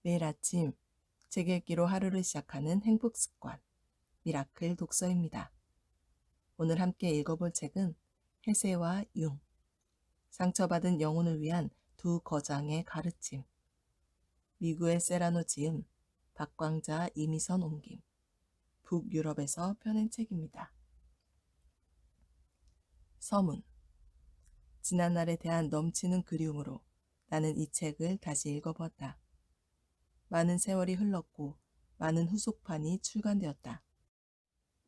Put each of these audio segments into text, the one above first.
매일 아침 책 읽기로 하루를 시작하는 행복 습관, 미라클 독서입니다. 오늘 함께 읽어볼 책은 해세와 융, 상처받은 영혼을 위한 두 거장의 가르침, 미구엘 세라노 지음, 박광자 이미선 옮김, 북유럽에서 펴낸 책입니다. 서문. 지난날에 대한 넘치는 그리움으로 나는 이 책을 다시 읽어보았다. 많은 세월이 흘렀고 많은 후속판이 출간되었다.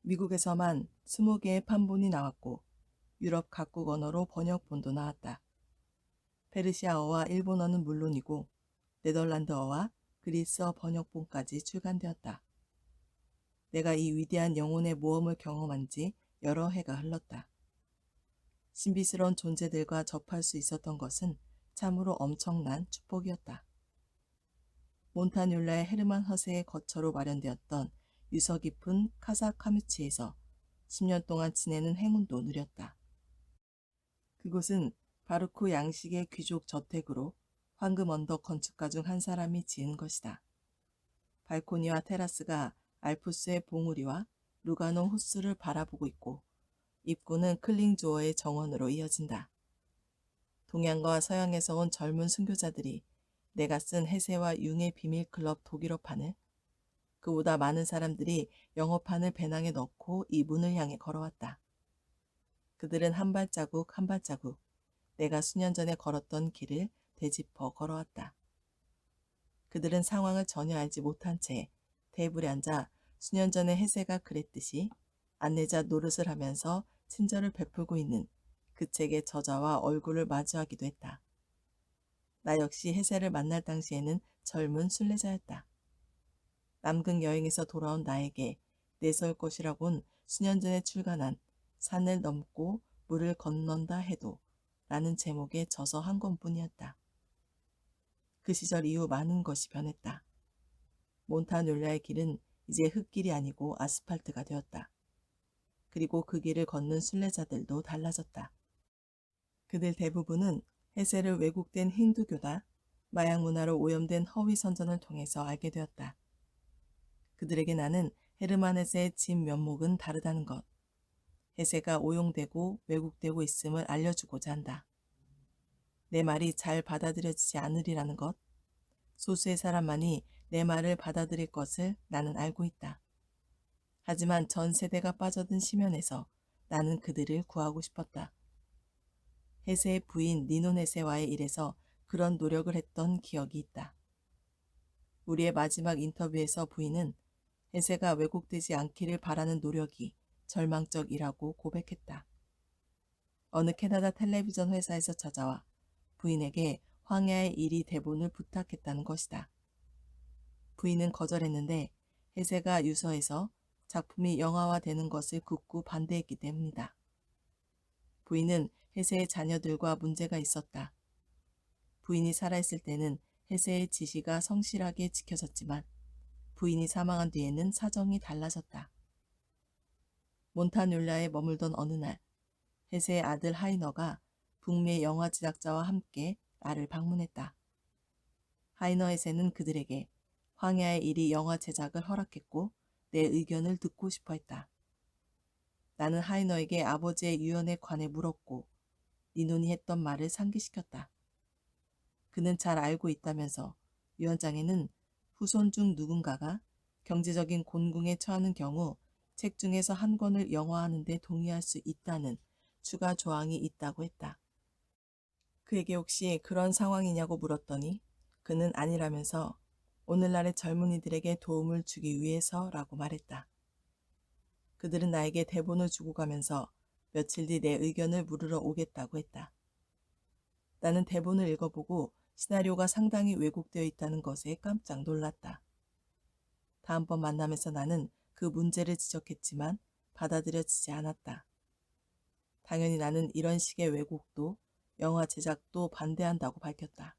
미국에서만 20개의 판본이 나왔고 유럽 각국 언어로 번역본도 나왔다. 페르시아어와 일본어는 물론이고 네덜란드어와 그리스어 번역본까지 출간되었다. 내가 이 위대한 영혼의 모험을 경험한 지 여러 해가 흘렀다. 신비스러운 존재들과 접할 수 있었던 것은 참으로 엄청난 축복이었다. 몬타뇰라의 헤르만 허세의 거처로 마련되었던 유서 깊은 카사카뮤치에서 10년 동안 지내는 행운도 누렸다. 그곳은 바르코 양식의 귀족 저택으로 황금 언덕 건축가 중 한 사람이 지은 것이다. 발코니와 테라스가 알프스의 봉우리와 루가노 호수를 바라보고 있고 입구는 클링조어의 정원으로 이어진다. 동양과 서양에서 온 젊은 순교자들이 내가 쓴 해세와 융의 비밀 클럽 독일어판을, 그보다 많은 사람들이 영어판을 배낭에 넣고 이 문을 향해 걸어왔다. 그들은 한 발자국 한 발자국 내가 수년 전에 걸었던 길을 되짚어 걸어왔다. 그들은 상황을 전혀 알지 못한 채 테이블에 앉아 수년 전에 해세가 그랬듯이 안내자 노릇을 하면서 친절을 베풀고 있는 그 책의 저자와 얼굴을 마주하기도 했다. 나 역시 해세를 만날 당시에는 젊은 순례자였다. 남극 여행에서 돌아온 나에게 내세울 것이라곤 수년 전에 출간한 산을 넘고 물을 건넌다 해도 라는 제목의 저서 한 권뿐이었다. 그 시절 이후 많은 것이 변했다. 몬타뇰라의 길은 이제 흙길이 아니고 아스팔트가 되었다. 그리고 그 길을 걷는 순례자들도 달라졌다. 그들 대부분은 해세를 왜곡된 힌두교다, 마약 문화로 오염된 허위 선전을 통해서 알게 되었다. 그들에게 나는 헤르만 헤세의 진 면목은 다르다는 것, 해세가 오용되고 왜곡되고 있음을 알려주고자 한다. 내 말이 잘 받아들여지지 않으리라는 것, 소수의 사람만이 내 말을 받아들일 것을 나는 알고 있다. 하지만 전 세대가 빠져든 심연에서 나는 그들을 구하고 싶었다. 해세의 부인 니논 해세와의 일에서 그런 노력을 했던 기억이 있다. 우리의 마지막 인터뷰에서 부인은 해세가 왜곡되지 않기를 바라는 노력이 절망적이라고 고백했다. 어느 캐나다 텔레비전 회사에서 찾아와 부인에게 황야의 일이 대본을 부탁했다는 것이다. 부인은 거절했는데 해세가 유서에서 작품이 영화화되는 것을 굳고 반대했기 때문이다. 부인은 해세의 자녀들과 문제가 있었다. 부인이 살아있을 때는 해세의 지시가 성실하게 지켜졌지만 부인이 사망한 뒤에는 사정이 달라졌다. 몬타뇰라에 머물던 어느 날 해세의 아들 하이너가 북미 영화 제작자와 함께 나를 방문했다. 하이너 해세는 그들에게 황야의 일이 영화 제작을 허락했고 내 의견을 듣고 싶어 했다. 나는 하이너에게 아버지의 유언에 관해 물었고 니논이 했던 말을 상기시켰다. 그는 잘 알고 있다면서 유언장에는 후손 중 누군가가 경제적인 곤궁에 처하는 경우 책 중에서 한 권을 영화하는 데 동의할 수 있다는 추가 조항이 있다고 했다. 그에게 혹시 그런 상황이냐고 물었더니 그는 아니라면서 오늘날의 젊은이들에게 도움을 주기 위해서라고 말했다. 그들은 나에게 대본을 주고 가면서 며칠 뒤 내 의견을 물으러 오겠다고 했다. 나는 대본을 읽어보고 시나리오가 상당히 왜곡되어 있다는 것에 깜짝 놀랐다. 다음번 만남에서 나는 그 문제를 지적했지만 받아들여지지 않았다. 당연히 나는 이런 식의 왜곡도 영화 제작도 반대한다고 밝혔다.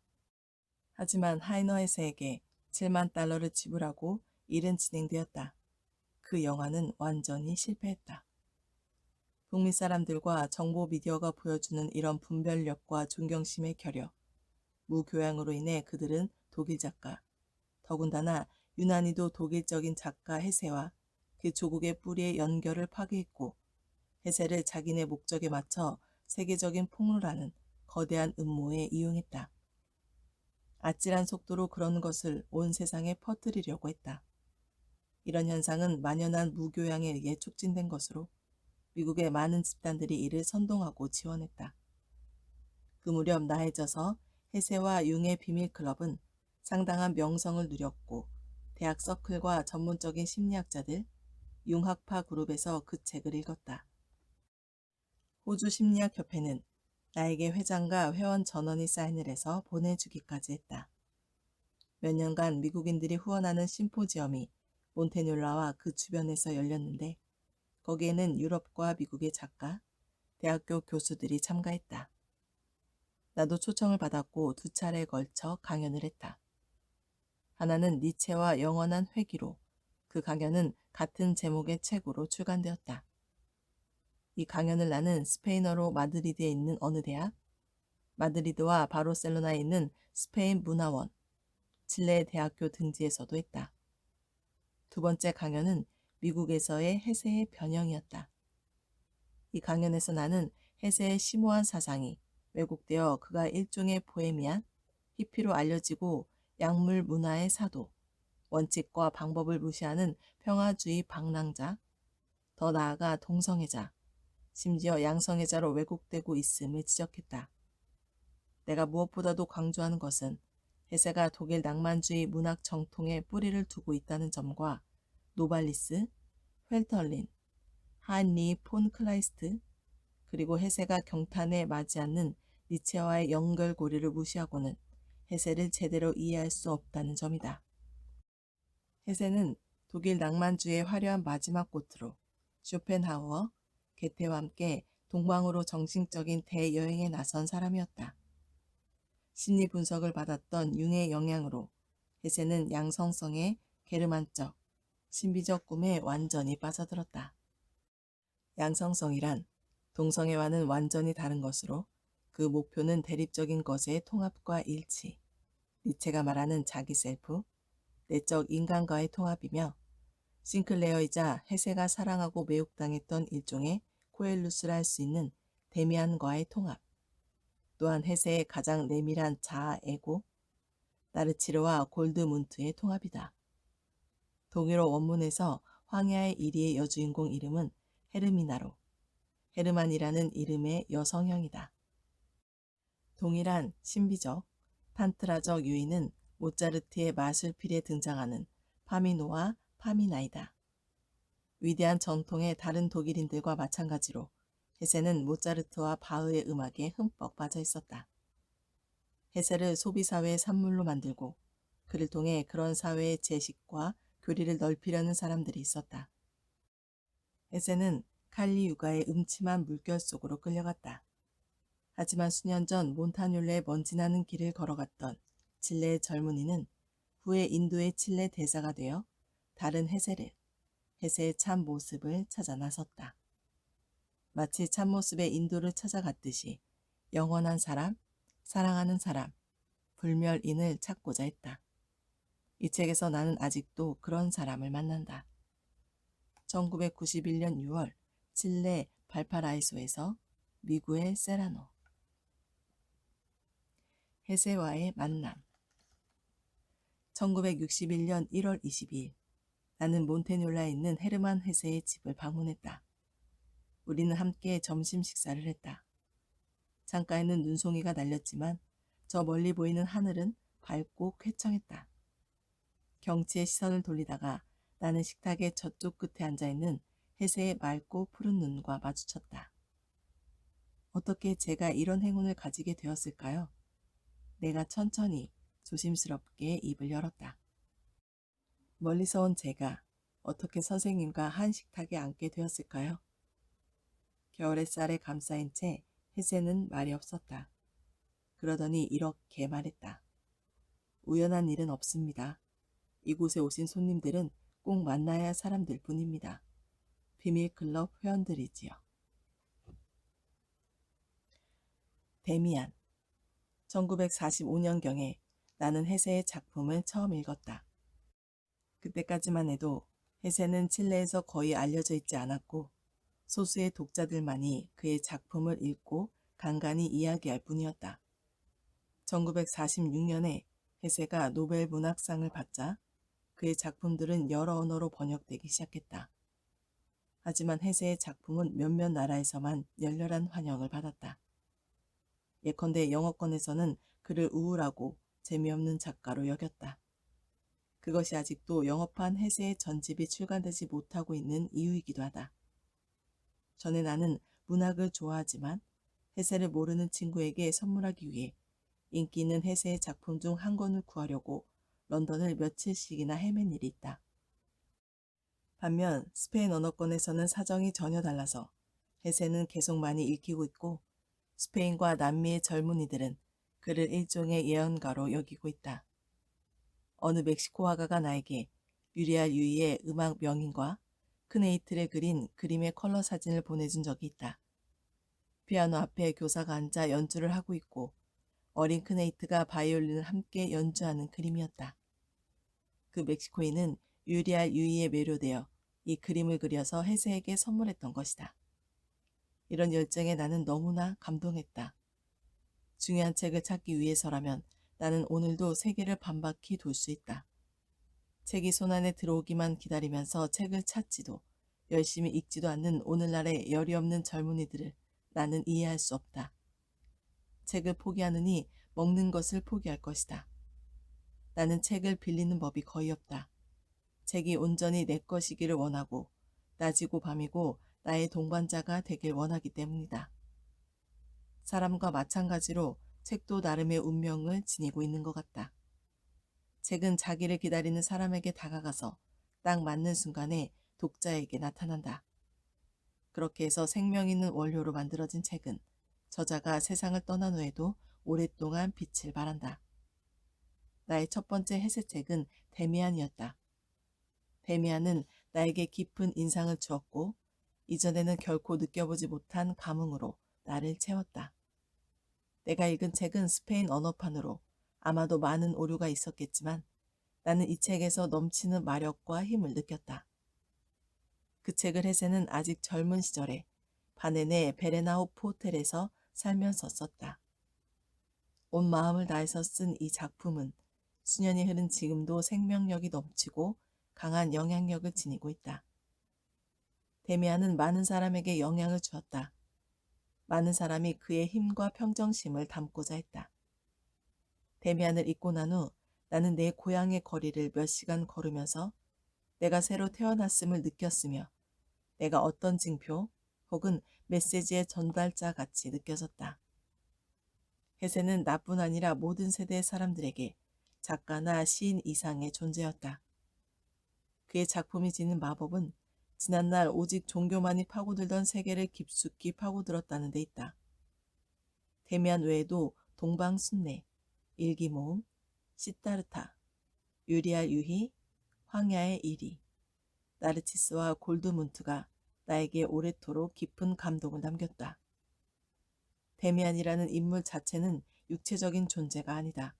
하지만 하이너 헤세에게 7만 달러를 지불하고 일은 진행되었다. 그 영화는 완전히 실패했다. 북미 사람들과 정보 미디어가 보여주는 이런 분별력과 존경심의 결여, 무교양으로 인해 그들은 독일 작가, 더군다나 유난히도 독일적인 작가 헤세와 그 조국의 뿌리의 연결을 파괴했고 헤세를 자기네 목적에 맞춰 세계적인 폭로라는 거대한 음모에 이용했다. 아찔한 속도로 그런 것을 온 세상에 퍼뜨리려고 했다. 이런 현상은 만연한 무교양에 의해 촉진된 것으로 미국의 많은 집단들이 이를 선동하고 지원했다. 그 무렵 나해져서 헤세와 융의 비밀클럽은 상당한 명성을 누렸고 대학 서클과 전문적인 심리학자들, 융학파 그룹에서 그 책을 읽었다. 호주 심리학협회는 나에게 회장과 회원 전원이 사인을 해서 보내주기까지 했다. 몇 년간 미국인들이 후원하는 심포지엄이 몬테뉴라와 그 주변에서 열렸는데 거기에는 유럽과 미국의 작가, 대학교 교수들이 참가했다. 나도 초청을 받았고 2차례에 걸쳐 강연을 했다. 하나는 니체와 영원한 회귀로, 그 강연은 같은 제목의 책으로 출간되었다. 이 강연을 나는 스페인어로 마드리드에 있는 어느 대학, 마드리드와 바르셀로나에 있는 스페인 문화원, 칠레 대학교 등지에서도 했다. 2번째 강연은 미국에서의 헤세의 변형이었다. 이 강연에서 나는 헤세의 심오한 사상이 왜곡되어 그가 일종의 보헤미안, 히피로 알려지고 약물 문화의 사도, 원칙과 방법을 무시하는 평화주의 방랑자, 더 나아가 동성애자, 심지어 양성애자로 왜곡되고 있음을 지적했다. 내가 무엇보다도 강조하는 것은 헤세가 독일 낭만주의 문학 정통에 뿌리를 두고 있다는 점과 노발리스, 펠털린, 하인리 폰 클라이스트, 그리고 헤세가 경탄에 맞지 않는 니체와의 연결고리를 무시하고는 헤세를 제대로 이해할 수 없다는 점이다. 헤세는 독일 낭만주의의 화려한 마지막 꽃으로 쇼펜하우어, 게테와 함께 동방으로 정신적인 대여행에 나선 사람이었다. 심리 분석을 받았던 융의 영향으로 헤세는 양성성의 게르만적, 신비적 꿈에 완전히 빠져들었다. 양성성이란 동성애와는 완전히 다른 것으로 그 목표는 대립적인 것의 통합과 일치, 니체가 말하는 자기 셀프, 내적 인간과의 통합이며 싱클레어이자 헤세가 사랑하고 매혹당했던 일종의 코엘루스라 할 수 있는 데미안과의 통합, 또한 헤세의 가장 내밀한 자아 에고, 나르치르와 골드문트의 통합이다. 동일어 원문에서 황야의 이리의 여주인공 이름은 헤르미나로, 헤르만이라는 이름의 여성형이다. 동일한 신비적, 판트라적 유인은 모차르트의 마술필에 등장하는 파미노와 파미나이다. 위대한 전통의 다른 독일인들과 마찬가지로 헤세는 모차르트와 바흐의 음악에 흠뻑 빠져 있었다. 헤세를 소비사회의 산물로 만들고 그를 통해 그런 사회의 재식과 교리를 넓히려는 사람들이 있었다. 헤세는 칼리 유가의 음침한 물결 속으로 끌려갔다. 하지만 수년 전 몬타뇰레의 먼지나는 길을 걸어갔던 칠레의 젊은이는 후에 인도의 칠레 대사가 되어 다른 헤세를, 헤세의 참 모습을 찾아 나섰다. 마치 참모습의 인도를 찾아갔듯이 영원한 사람, 사랑하는 사람, 불멸인을 찾고자 했다. 이 책에서 나는 아직도 그런 사람을 만난다. 1991년 6월 칠레 발파라이소에서 미구엘 세라노. 헤세와의 만남. 1961년 1월 22일 나는 몬테뉴라에 있는 헤르만 헤세의 집을 방문했다. 우리는 함께 점심 식사를 했다. 창가에는 눈송이가 날렸지만 저 멀리 보이는 하늘은 밝고 쾌청했다. 경치의 시선을 돌리다가 나는 식탁의 저쪽 끝에 앉아있는 헤세의 맑고 푸른 눈과 마주쳤다. 어떻게 제가 이런 행운을 가지게 되었을까요? 내가 천천히 조심스럽게 입을 열었다. 멀리서 온 제가 어떻게 선생님과 한 식탁에 앉게 되었을까요? 겨울의 쌀에 감싸인 채 헤세는 말이 없었다. 그러더니 이렇게 말했다. 우연한 일은 없습니다. 이곳에 오신 손님들은 꼭 만나야 할 사람들 뿐입니다. 비밀클럽 회원들이지요. 데미안. 1945년경에 나는 헤세의 작품을 처음 읽었다. 그때까지만 해도 헤세는 칠레에서 거의 알려져 있지 않았고 소수의 독자들만이 그의 작품을 읽고 간간히 이야기할 뿐이었다. 1946년에 헤세가 노벨 문학상을 받자 그의 작품들은 여러 언어로 번역되기 시작했다. 하지만 헤세의 작품은 몇몇 나라에서만 열렬한 환영을 받았다. 예컨대 영어권에서는 그를 우울하고 재미없는 작가로 여겼다. 그것이 아직도 영어판 헤세의 전집이 출간되지 못하고 있는 이유이기도 하다. 전에 나는 문학을 좋아하지만 헤세를 모르는 친구에게 선물하기 위해 인기 있는 헤세의 작품 중 한 권을 구하려고 런던을 며칠씩이나 헤맨 일이 있다. 반면 스페인 언어권에서는 사정이 전혀 달라서 헤세는 계속 많이 읽히고 있고 스페인과 남미의 젊은이들은 그를 일종의 예언가로 여기고 있다. 어느 멕시코 화가가 나에게 유리알 유이의 음악 명인과 크네이트를 그린 그림의 컬러 사진을 보내준 적이 있다. 피아노 앞에 교사가 앉아 연주를 하고 있고 어린 크네이트가 바이올린을 함께 연주하는 그림이었다. 그 멕시코인은 유리알 유이에 매료되어 이 그림을 그려서 헤세에게 선물했던 것이다. 이런 열정에 나는 너무나 감동했다. 중요한 책을 찾기 위해서라면 나는 오늘도 세계를 반바퀴 돌 수 있다. 책이 손안에 들어오기만 기다리면서 책을 찾지도 열심히 읽지도 않는 오늘날의 열이 없는 젊은이들을 나는 이해할 수 없다. 책을 포기하느니 먹는 것을 포기할 것이다. 나는 책을 빌리는 법이 거의 없다. 책이 온전히 내 것이기를 원하고 낮이고 밤이고 나의 동반자가 되길 원하기 때문이다. 사람과 마찬가지로 책도 나름의 운명을 지니고 있는 것 같다. 책은 자기를 기다리는 사람에게 다가가서 딱 맞는 순간에 독자에게 나타난다. 그렇게 해서 생명 있는 원료로 만들어진 책은 저자가 세상을 떠난 후에도 오랫동안 빛을 발한다. 나의 첫 번째 해세책은 데미안이었다. 데미안은 나에게 깊은 인상을 주었고 이전에는 결코 느껴보지 못한 감흥으로 나를 채웠다. 내가 읽은 책은 스페인 언어판으로 아마도 많은 오류가 있었겠지만 나는 이 책에서 넘치는 마력과 힘을 느꼈다. 그 책을 헤세는 아직 젊은 시절에 바넨의 베레나우프 호텔에서 살면서 썼다. 온 마음을 다해서 쓴 이 작품은 수년이 흐른 지금도 생명력이 넘치고 강한 영향력을 지니고 있다. 데미안은 많은 사람에게 영향을 주었다. 많은 사람이 그의 힘과 평정심을 담고자 했다. 데미안을 읽고 난 후 나는 내 고향의 거리를 몇 시간 걸으면서 내가 새로 태어났음을 느꼈으며 내가 어떤 징표 혹은 메시지의 전달자 같이 느껴졌다. 헤세는 나뿐 아니라 모든 세대의 사람들에게 작가나 시인 이상의 존재였다. 그의 작품이 지닌 마법은 지난날 오직 종교만이 파고들던 세계를 깊숙이 파고들었다는 데 있다. 데미안 외에도 동방순례, 일기모음, 시타르타, 유리알 유희, 황야의 일이, 나르치스와 골드문트가 나에게 오래도록 깊은 감동을 남겼다. 데미안이라는 인물 자체는 육체적인 존재가 아니다.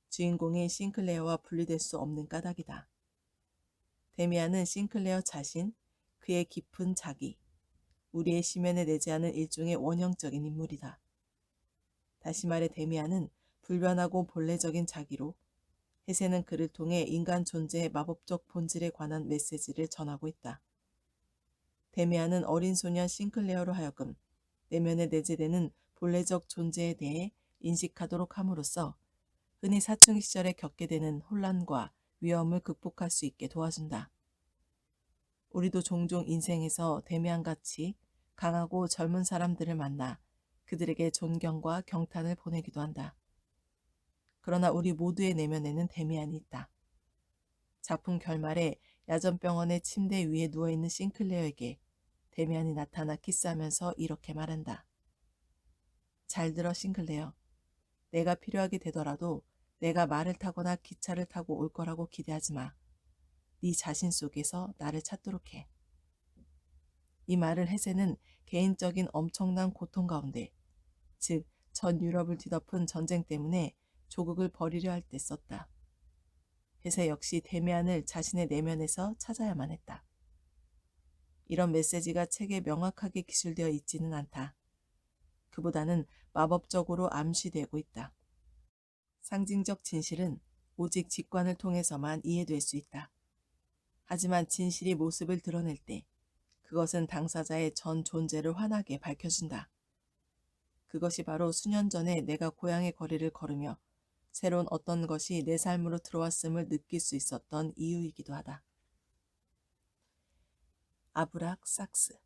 주인공인 싱클레어와 분리될 수 없는 까닭이다. 데미안은 싱클레어 자신, 그의 깊은 자기, 우리의 심연에 내재하는 일종의 원형적인 인물이다. 다시 말해 데미안은 불변하고 본래적인 자기로 헤세는 그를 통해 인간 존재의 마법적 본질에 관한 메시지를 전하고 있다. 데미안은 어린 소년 싱클레어로 하여금 내면에 내재되는 본래적 존재에 대해 인식하도록 함으로써 흔히 사춘기 시절에 겪게 되는 혼란과 위험을 극복할 수 있게 도와준다. 우리도 종종 인생에서 데미안같이 강하고 젊은 사람들을 만나 그들에게 존경과 경탄을 보내기도 한다. 그러나 우리 모두의 내면에는 데미안이 있다. 작품 결말에 야전병원의 침대 위에 누워있는 싱클레어에게 데미안이 나타나 키스하면서 이렇게 말한다. 잘 들어 싱클레어. 내가 필요하게 되더라도 내가 말을 타거나 기차를 타고 올 거라고 기대하지 마. 네 자신 속에서 나를 찾도록 해. 이 말을 헤세는 개인적인 엄청난 고통 가운데, 즉 전 유럽을 뒤덮은 전쟁 때문에 조국을 버리려 할 때 썼다. 대세 역시 데미안을 자신의 내면에서 찾아야만 했다. 이런 메시지가 책에 명확하게 기술되어 있지는 않다. 그보다는 마법적으로 암시되고 있다. 상징적 진실은 오직 직관을 통해서만 이해될 수 있다. 하지만 진실이 모습을 드러낼 때 그것은 당사자의 전 존재를 환하게 밝혀준다. 그것이 바로 수년 전에 내가 고향의 거리를 걸으며 새로운 어떤 것이 내 삶으로 들어왔음을 느낄 수 있었던 이유이기도 하다. 아브락삭스.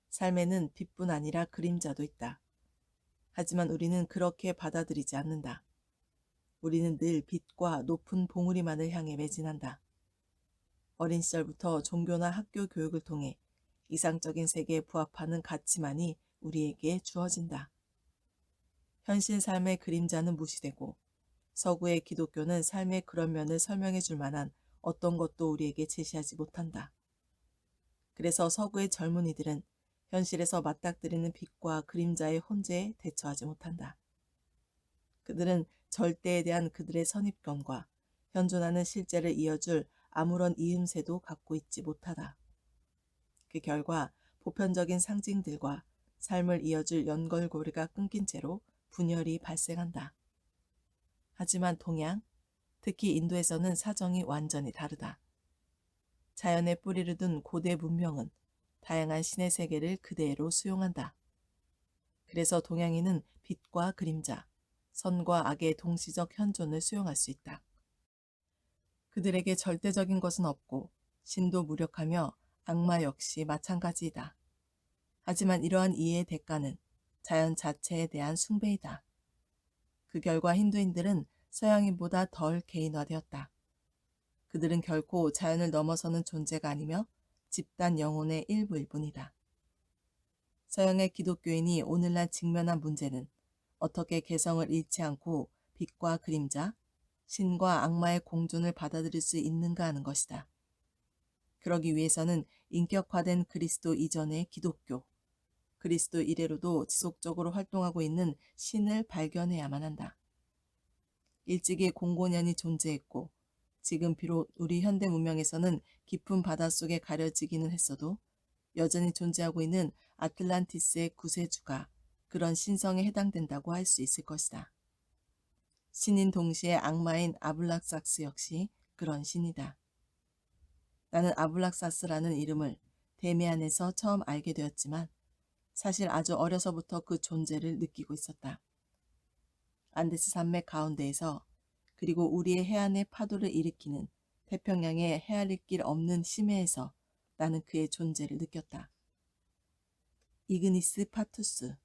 삶에는 빛뿐 아니라 그림자도 있다. 하지만 우리는 그렇게 받아들이지 않는다. 우리는 늘 빛과 높은 봉우리만을 향해 매진한다. 어린 시절부터 종교나 학교 교육을 통해 이상적인 세계에 부합하는 가치만이 우리에게 주어진다. 현실 삶의 그림자는 무시되고 서구의 기독교는 삶의 그런 면을 설명해 줄 만한 어떤 것도 우리에게 제시하지 못한다. 그래서 서구의 젊은이들은 현실에서 맞닥뜨리는 빛과 그림자의 혼재에 대처하지 못한다. 그들은 절대에 대한 그들의 선입견과 현존하는 실제를 이어줄 아무런 이음새도 갖고 있지 못하다. 그 결과 보편적인 상징들과 삶을 이어줄 연결고리가 끊긴 채로 분열이 발생한다. 하지만 동양, 특히 인도에서는 사정이 완전히 다르다. 자연에 뿌리를 둔 고대 문명은 다양한 신의 세계를 그대로 수용한다. 그래서 동양인은 빛과 그림자, 선과 악의 동시적 현존을 수용할 수 있다. 그들에게 절대적인 것은 없고 신도 무력하며 악마 역시 마찬가지이다. 하지만 이러한 이해의 대가는 자연 자체에 대한 숭배이다. 그 결과 힌두인들은 서양인보다 덜 개인화되었다. 그들은 결코 자연을 넘어서는 존재가 아니며 집단 영혼의 일부일 뿐이다. 서양의 기독교인이 오늘날 직면한 문제는 어떻게 개성을 잃지 않고 빛과 그림자, 신과 악마의 공존을 받아들일 수 있는가 하는 것이다. 그러기 위해서는 인격화된 그리스도 이전의 기독교, 그리스도 이래로도 지속적으로 활동하고 있는 신을 발견해야만 한다. 일찍이 공고년이 존재했고 지금 비록 우리 현대 문명에서는 깊은 바닷속에 가려지기는 했어도 여전히 존재하고 있는 아틀란티스의 구세주가 그런 신성에 해당된다고 할 수 있을 것이다. 신인 동시에 악마인 아블락삭스 역시 그런 신이다. 나는 아블락사스라는 이름을 데미안에서 처음 알게 되었지만 사실 아주 어려서부터 그 존재를 느끼고 있었다. 안데스 산맥 가운데에서 그리고 우리의 해안의 파도를 일으키는 태평양의 헤아릴 길 없는 심해에서 나는 그의 존재를 느꼈다. 이그니스 파투스.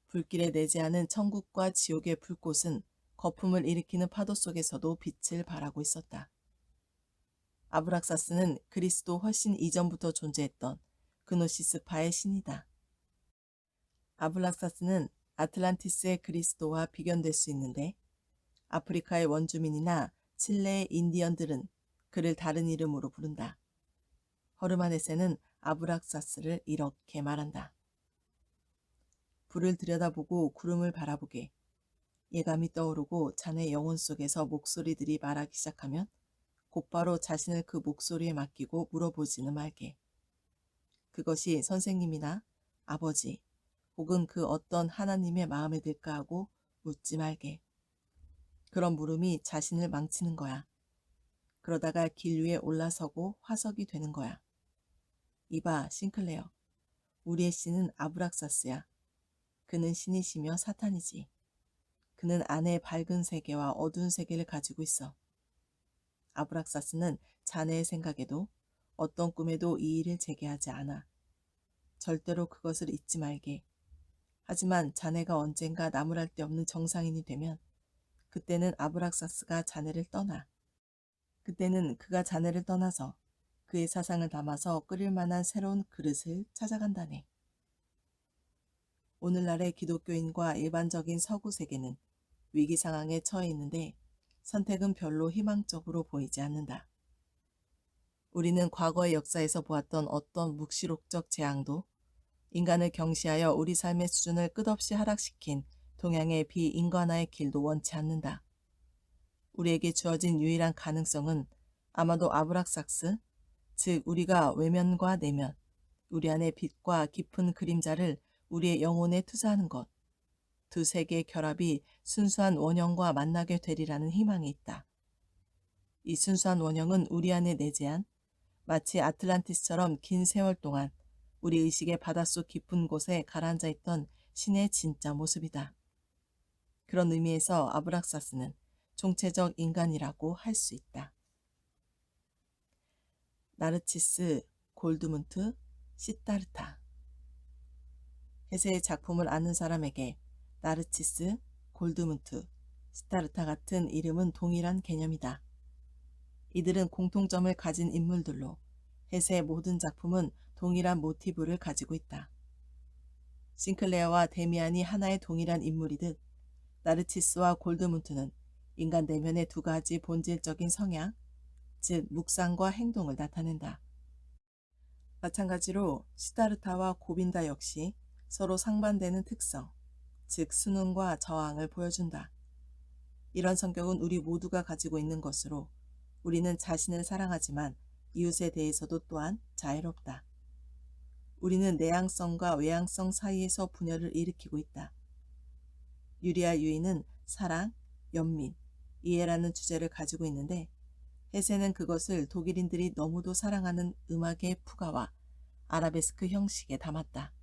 불길에 내재하는 천국과 지옥의 불꽃은 거품을 일으키는 파도 속에서도 빛을 발하고 있었다. 아브락사스는 그리스도 훨씬 이전부터 존재했던 그노시스파의 신이다. 아블락사스는 아틀란티스의 그리스도와 비견될 수 있는데 아프리카의 원주민이나 칠레의 인디언들은 그를 다른 이름으로 부른다. 허르마네세는 아브락사스를 이렇게 말한다. 불을 들여다보고 구름을 바라보게. 예감이 떠오르고 자네 영혼 속에서 목소리들이 말하기 시작하면 곧바로 자신을 그 목소리에 맡기고 물어보지는 말게. 그것이 선생님이나 아버지 혹은 그 어떤 하나님의 마음에 들까 하고 묻지 말게. 그런 물음이 자신을 망치는 거야. 그러다가 길 위에 올라서고 화석이 되는 거야. 이봐, 싱클레어. 우리의 신은 아브락사스야. 그는 신이시며 사탄이지. 그는 안에 밝은 세계와 어두운 세계를 가지고 있어. 아브락사스는 자네의 생각에도 어떤 꿈에도 이 일을 제기하지 않아. 절대로 그것을 잊지 말게. 하지만 자네가 언젠가 나무랄 데 없는 정상인이 되면 그때는 아브락사스가 자네를 떠나. 그때는 그가 자네를 떠나서 그의 사상을 담아서 끓일 만한 새로운 그릇을 찾아간다네. 오늘날의 기독교인과 일반적인 서구 세계는 위기 상황에 처해 있는데 선택은 별로 희망적으로 보이지 않는다. 우리는 과거의 역사에서 보았던 어떤 묵시록적 재앙도 인간을 경시하여 우리 삶의 수준을 끝없이 하락시킨 동양의 비인간화의 길도 원치 않는다. 우리에게 주어진 유일한 가능성은 아마도 아브락삭스, 즉 우리가 외면과 내면, 우리 안의 빛과 깊은 그림자를 우리의 영혼에 투사하는 것, 두 세계의 결합이 순수한 원형과 만나게 되리라는 희망이 있다. 이 순수한 원형은 우리 안에 내재한 마치 아틀란티스처럼 긴 세월 동안 우리 의식의 바닷속 깊은 곳에 가라앉아 있던 신의 진짜 모습이다. 그런 의미에서 아브락사스는 총체적 인간이라고 할 수 있다. 나르치스, 골드문트, 시타르타. 헤세의 작품을 아는 사람에게 나르치스, 골드문트, 시타르타 같은 이름은 동일한 개념이다. 이들은 공통점을 가진 인물들로 헤세의 모든 작품은 동일한 모티브를 가지고 있다. 싱클레어와 데미안이 하나의 동일한 인물이듯 나르치스와 골드문트는 인간 내면의 두 가지 본질적인 성향, 즉 묵상과 행동을 나타낸다. 마찬가지로 시다르타와 고빈다 역시 서로 상반되는 특성, 즉 순응과 저항을 보여준다. 이런 성격은 우리 모두가 가지고 있는 것으로 우리는 자신을 사랑하지만 이웃에 대해서도 또한 자애롭다. 우리는 내향성과 외향성 사이에서 분열을 일으키고 있다. 유리아 유인은 사랑, 연민, 이해라는 주제를 가지고 있는데 헤세는 그것을 독일인들이 너무도 사랑하는 음악의 푸가와 아라베스크 형식에 담았다.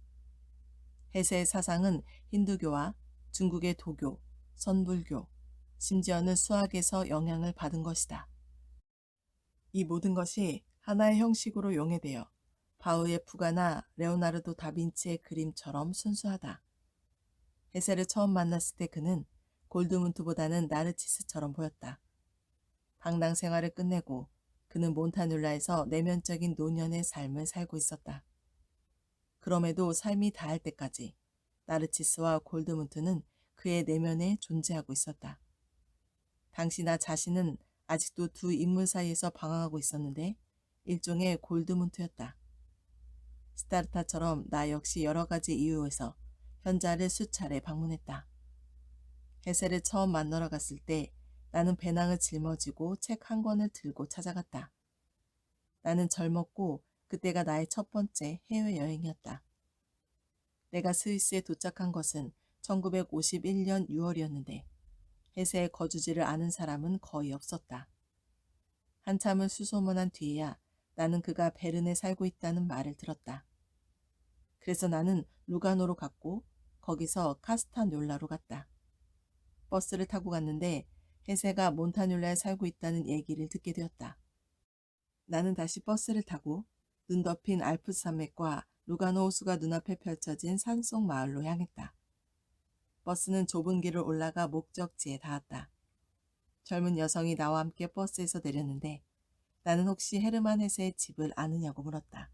헤세의 사상은 힌두교와 중국의 도교, 선불교, 심지어는 수학에서 영향을 받은 것이다. 이 모든 것이 하나의 형식으로 용해되어 바흐의 푸가나 레오나르도 다빈치의 그림처럼 순수하다. 헤세를 처음 만났을 때 그는 골드문트보다는 나르치스처럼 보였다. 방랑 생활을 끝내고 그는 몬타뉴라에서 내면적인 노년의 삶을 살고 있었다. 그럼에도 삶이 다할 때까지 나르치스와 골드문트는 그의 내면에 존재하고 있었다. 당시 나 자신은 아직도 두 인물 사이에서 방황하고 있었는데 일종의 골드문트였다. 스타르타처럼 나 역시 여러 가지 이유에서 현자를 수차례 방문했다. 헤세를 처음 만나러 갔을 때 나는 배낭을 짊어지고 책 한 권을 들고 찾아갔다. 나는 젊었고 그때가 나의 첫 번째 해외여행이었다. 내가 스위스에 도착한 것은 1951년 6월이었는데 헤세의 거주지를 아는 사람은 거의 없었다. 한참을 수소문한 뒤에야 나는 그가 베른에 살고 있다는 말을 들었다. 그래서 나는 루가노로 갔고 거기서 카스타뇰라로 갔다. 버스를 타고 갔는데 헤세가 몬타뉴라에 살고 있다는 얘기를 듣게 되었다. 나는 다시 버스를 타고 눈 덮인 알프스 산맥과 루가노 호수가 눈앞에 펼쳐진 산속 마을로 향했다. 버스는 좁은 길을 올라가 목적지에 닿았다. 젊은 여성이 나와 함께 버스에서 내렸는데 나는 혹시 헤르만 헤세의 집을 아느냐고 물었다.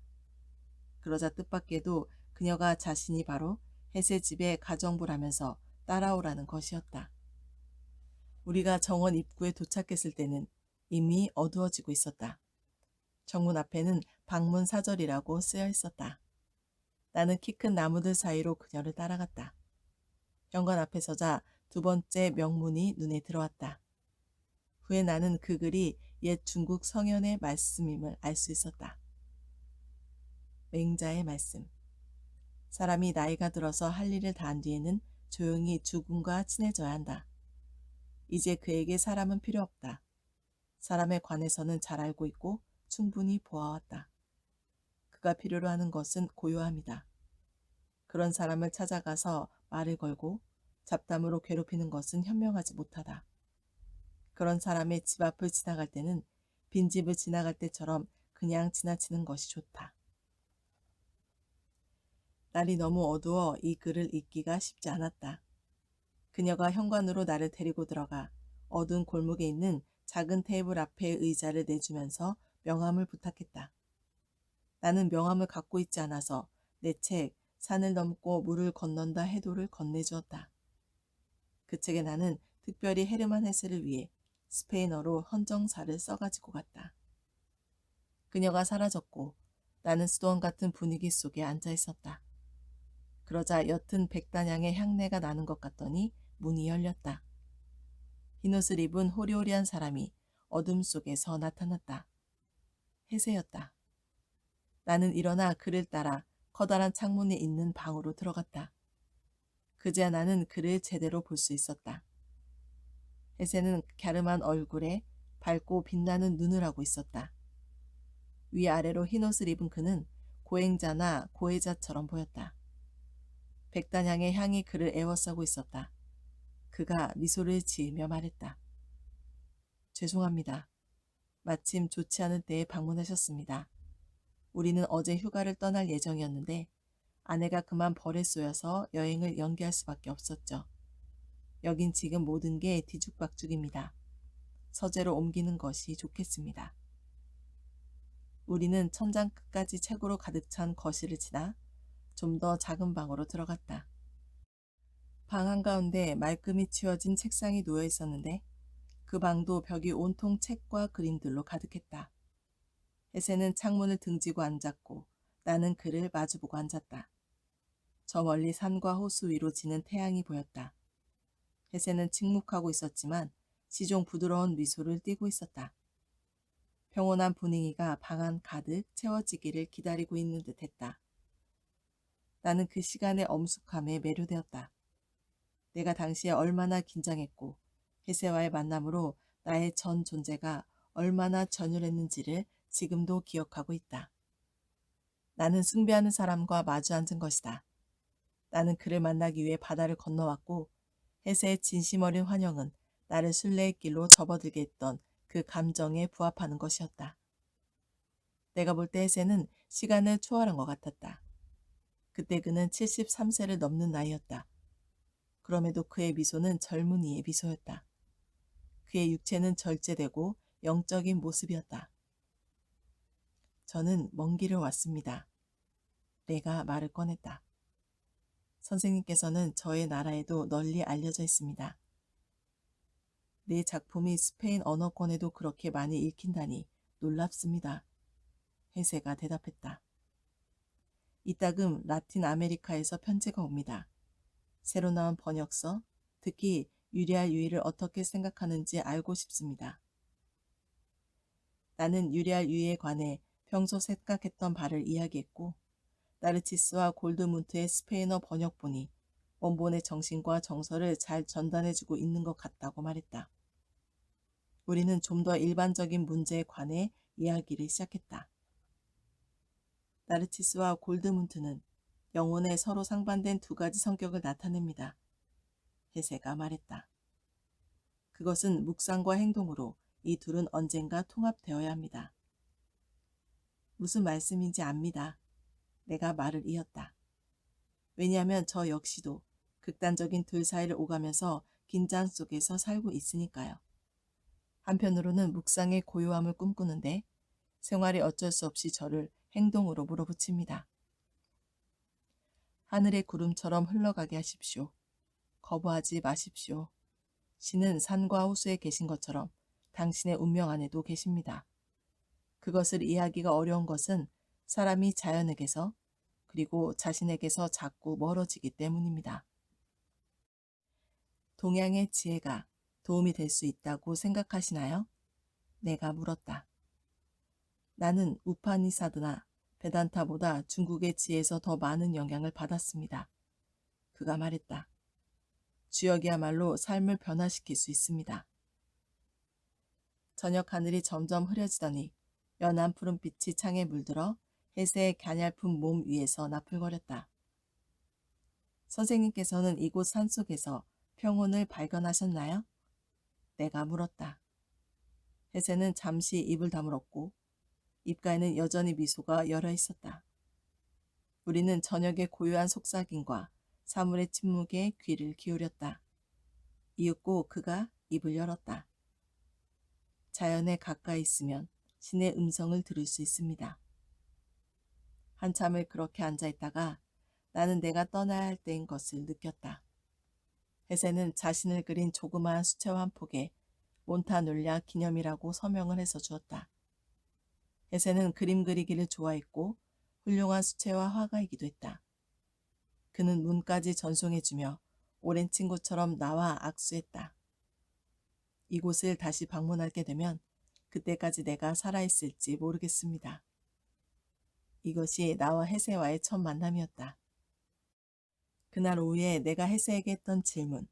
그러자 뜻밖에도 그녀가 자신이 바로 헤세 집의 가정부라면서 따라오라는 것이었다. 우리가 정원 입구에 도착했을 때는 이미 어두워지고 있었다. 정문 앞에는 방문 사절이라고 쓰여 있었다. 나는 키 큰 나무들 사이로 그녀를 따라갔다. 현관 앞에 서자 두 번째 명문이 눈에 들어왔다. 후에 나는 그 글이 옛 중국 성현의 말씀임을 알 수 있었다. 맹자의 말씀. 사람이 나이가 들어서 할 일을 다한 뒤에는 조용히 죽음과 친해져야 한다. 이제 그에게 사람은 필요 없다. 사람에 관해서는 잘 알고 있고 충분히 보아왔다. 그가 필요로 하는 것은 고요함이다. 그런 사람을 찾아가서 말을 걸고 잡담으로 괴롭히는 것은 현명하지 못하다. 그런 사람의 집 앞을 지나갈 때는 빈집을 지나갈 때처럼 그냥 지나치는 것이 좋다. 날이 너무 어두워 이 글을 읽기가 쉽지 않았다. 그녀가 현관으로 나를 데리고 들어가 어두운 골목에 있는 작은 테이블 앞에 의자를 내주면서 명함을 부탁했다. 나는 명함을 갖고 있지 않아서 내 책 산을 넘고 물을 건넌다 해도를 건네주었다. 그 책에 나는 특별히 헤르만 헤세를 위해 스페인어로 헌정사를 써가지고 갔다. 그녀가 사라졌고 나는 수도원 같은 분위기 속에 앉아 있었다. 그러자 옅은 백단향의 향내가 나는 것 같더니 문이 열렸다. 흰옷을 입은 호리호리한 사람이 어둠 속에서 나타났다. 해세였다. 나는 일어나 그를 따라 커다란 창문이 있는 방으로 들어갔다. 그제야 나는 그를 제대로 볼 수 있었다. 해세는 갸름한 얼굴에 밝고 빛나는 눈을 하고 있었다. 위아래로 흰옷을 입은 그는 고행자나 고해자처럼 보였다. 백단향의 향이 그를 에워싸고 있었다. 그가 미소를 지으며 말했다. 죄송합니다. 마침 좋지 않은 때에 방문하셨습니다. 우리는 어제 휴가를 떠날 예정이었는데 아내가 그만 벌에 쏘여서 여행을 연기할 수밖에 없었죠. 여긴 지금 모든 게 뒤죽박죽입니다. 서재로 옮기는 것이 좋겠습니다. 우리는 천장 끝까지 책으로 가득 찬 거실을 지나 좀 더 작은 방으로 들어갔다. 방 한가운데 말끔히 치워진 책상이 놓여 있었는데 그 방도 벽이 온통 책과 그림들로 가득했다. 해세는 창문을 등지고 앉았고 나는 그를 마주보고 앉았다. 저 멀리 산과 호수 위로 지는 태양이 보였다. 해세는 침묵하고 있었지만 시종 부드러운 미소를 띠고 있었다. 평온한 분위기가 방 안 가득 채워지기를 기다리고 있는 듯했다. 나는 그 시간의 엄숙함에 매료되었다. 내가 당시에 얼마나 긴장했고 해세와의 만남으로 나의 전 존재가 얼마나 전율했는지를 지금도 기억하고 있다. 나는 숭배하는 사람과 마주 앉은 것이다. 나는 그를 만나기 위해 바다를 건너왔고 해세의 진심 어린 환영은 나를 순례의 길로 접어들게 했던 그 감정에 부합하는 것이었다. 내가 볼 때 해세는 시간을 초월한 것 같았다. 그때 그는 73세를 넘는 나이였다. 그럼에도 그의 미소는 젊은이의 미소였다. 그의 육체는 절제되고 영적인 모습이었다. 저는 먼 길을 왔습니다. 내가 말을 꺼냈다. 선생님께서는 저의 나라에도 널리 알려져 있습니다. 내 작품이 스페인 언어권에도 그렇게 많이 읽힌다니 놀랍습니다. 해세가 대답했다. 이따금 라틴 아메리카에서 편지가 옵니다. 새로 나온 번역서, 특히 유리알 유이를 어떻게 생각하는지 알고 싶습니다. 나는 유리알 유이에 관해 평소 생각했던 바를 이야기했고 나르치스와 골드문트의 스페인어 번역본이 원본의 정신과 정서를 잘 전달해주고 있는 것 같다고 말했다. 우리는 좀 더 일반적인 문제에 관해 이야기를 시작했다. 나르치스와 골드문트는 영혼의 서로 상반된 두 가지 성격을 나타냅니다. 해세가 말했다. 그것은 묵상과 행동으로 이 둘은 언젠가 통합되어야 합니다. 무슨 말씀인지 압니다. 내가 말을 이었다. 왜냐하면 저 역시도 극단적인 둘 사이를 오가면서 긴장 속에서 살고 있으니까요. 한편으로는 묵상의 고요함을 꿈꾸는데 생활이 어쩔 수 없이 저를 행동으로 물어붙입니다. 하늘의 구름처럼 흘러가게 하십시오. 거부하지 마십시오. 신은 산과 호수에 계신 것처럼 당신의 운명 안에도 계십니다. 그것을 이해하기가 어려운 것은 사람이 자연에게서 그리고 자신에게서 자꾸 멀어지기 때문입니다. 동양의 지혜가 도움이 될 수 있다고 생각하시나요? 내가 물었다. 나는 우파니사드나 베단타보다 중국의 지혜에서 더 많은 영향을 받았습니다. 그가 말했다. 주역이야말로 삶을 변화시킬 수 있습니다. 저녁 하늘이 점점 흐려지더니 연한 푸른빛이 창에 물들어 해세의 갸냘픈 몸 위에서 나풀거렸다. 선생님께서는 이곳 산속에서 평온을 발견하셨나요? 내가 물었다. 해세는 잠시 입을 다물었고 입가에는 여전히 미소가 열어 있었다. 우리는 저녁의 고요한 속삭임과 사물의 침묵에 귀를 기울였다. 이윽고 그가 입을 열었다. 자연에 가까이 있으면 신의 음성을 들을 수 있습니다. 한참을 그렇게 앉아있다가 나는 내가 떠나야 할 때인 것을 느꼈다. 해세는 자신을 그린 조그마한 수채화 한 폭에 몬타놀랴 기념이라고 서명을 해서 주었다. 해세는 그림 그리기를 좋아했고 훌륭한 수채화 화가이기도 했다. 그는 문까지 전송해주며 오랜 친구처럼 나와 악수했다. 이곳을 다시 방문하게 되면 그때까지 내가 살아있을지 모르겠습니다. 이것이 나와 해세와의 첫 만남이었다. 그날 오후에 내가 해세에게 했던 질문,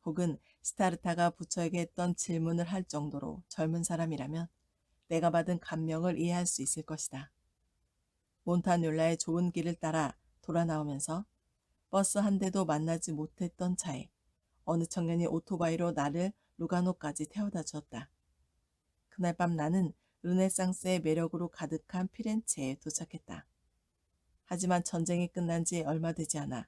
혹은 스타르타가 부처에게 했던 질문을 할 정도로 젊은 사람이라면 내가 받은 감명을 이해할 수 있을 것이다. 몬타뇰라의 좁은 길을 따라 돌아 나오면서 버스 한 대도 만나지 못했던 차에 어느 청년이 오토바이로 나를 루가노까지 태워다 주었다. 그날 밤 나는 르네상스의 매력으로 가득한 피렌체에 도착했다. 하지만 전쟁이 끝난 지 얼마 되지 않아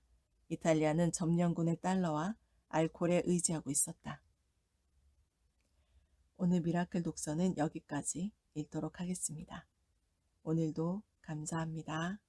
이탈리아는 점령군의 달러와 알코올에 의지하고 있었다. 오늘 미라클 독서는 여기까지 읽도록 하겠습니다. 오늘도 감사합니다.